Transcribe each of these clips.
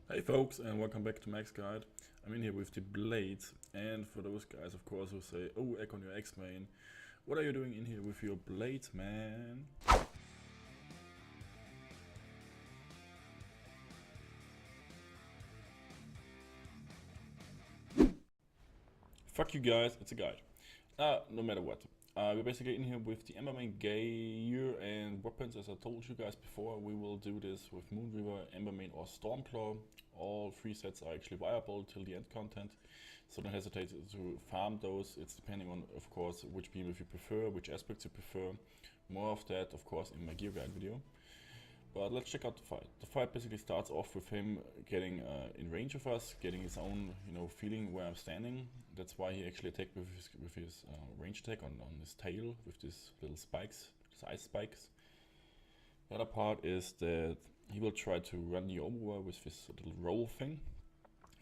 Hey folks, and welcome back to Max Guide. I'm in here with the blades, and for those guys of course who say, oh, egg on your X main, what are you doing in here with your blades, man? Fuck you guys, it's a guide. No matter what. We're basically in here with the Ember main gear and weapons. As I told you guys before, we will do this with Moonweaver, Ember main or Stormclaw. All three sets are actually viable till the end content, so don't hesitate to farm those. It's depending on, of course, which beam you prefer, which aspects you prefer. More of that, of course, in my gear guide video. But let's check out the fight. The fight basically starts off with him getting in range of us, getting his own, feeling where I'm standing. That's why he actually attacked with his range attack on his tail with these little spikes, these ice spikes. The other part is that he will try to run you over with this little roll thing.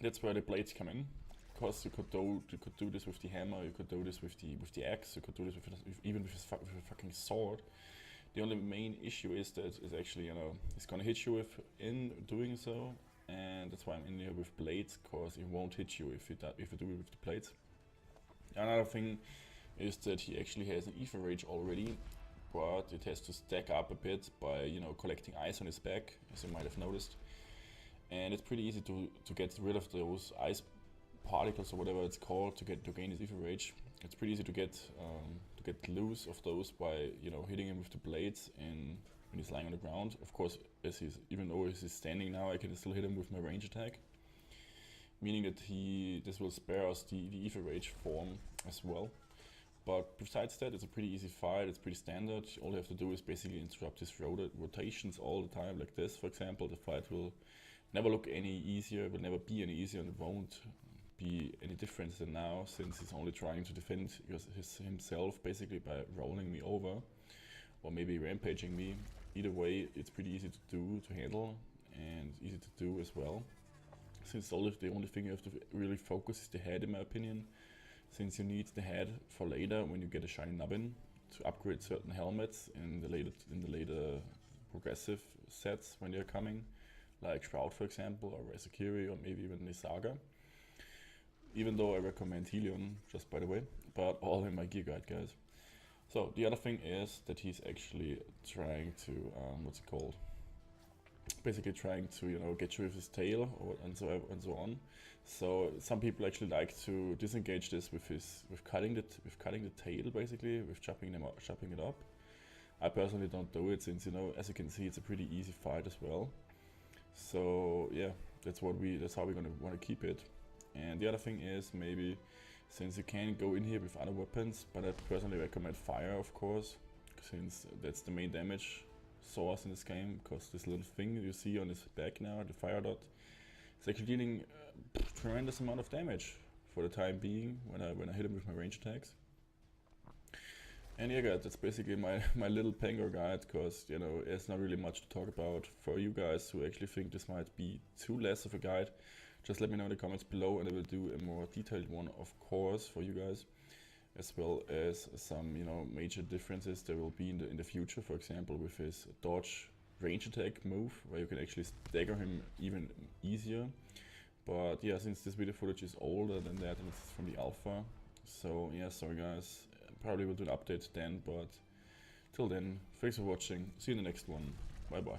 That's where the blades come in. Of course, you could do this with the hammer, you could do this with the axe, you could do this even with a fucking sword. The only main issue is that it's actually, it's gonna hit you in doing so, and that's why I'm in here with blades, cause it won't hit you if you do it with the blades. Another thing is that he actually has an ether rage already, but it has to stack up a bit by collecting ice on his back, as you might have noticed, and it's pretty easy to get rid of those ice particles or whatever it's called to gain his ether rage. It's pretty easy to get loose of those by hitting him with the blades when he's lying on the ground. Of course, even though he's standing now, I can still hit him with my range attack, meaning that this will spare us the ether rage form as well. But besides that, it's a pretty easy fight. It's pretty standard. All you have to do is basically interrupt his rotations all the time, like this, for example. The fight will never look any easier, will never be any easier, and it won't be any different than now, since he's only trying to defend himself basically by rolling me over or maybe rampaging me. Either way, it's pretty easy to handle and easy to do as well, since the only thing you have to really focus is the head, in my opinion, since you need the head for later when you get a shiny nubbin to upgrade certain helmets in the later progressive sets when they're coming, like Shroud for example, or Resakiri, or maybe even Nisaga. Even though I recommend Helion, just by the way, but all in my gear guide, guys. So the other thing is that he's actually trying to, basically trying to get you with his tail and so on. So some people actually like to disengage this with cutting the tail, basically with chopping it up. I personally don't do it, since as you can see, it's a pretty easy fight as well. So yeah, that's how we're gonna want to keep it. And the other thing is, maybe, since you can go in here with other weapons, but I personally recommend fire, of course, since that's the main damage source in this game, because this little thing you see on his back now, the fire dot, it's actually dealing a tremendous amount of damage for the time being when I hit him with my range attacks. And yeah guys, that's basically my little Pangar guide, because there's not really much to talk about. For you guys who actually think this might be too less of a guide, just let me know in the comments below, and I will do a more detailed one, of course, for you guys, as well as some major differences there will be in the future. For example, with his dodge range attack move, where you can actually stagger him even easier. But yeah, since this video footage is older than that and it's from the alpha, so yeah, sorry guys, probably will do an update then, but till then, thanks for watching, see you in the next one, bye bye.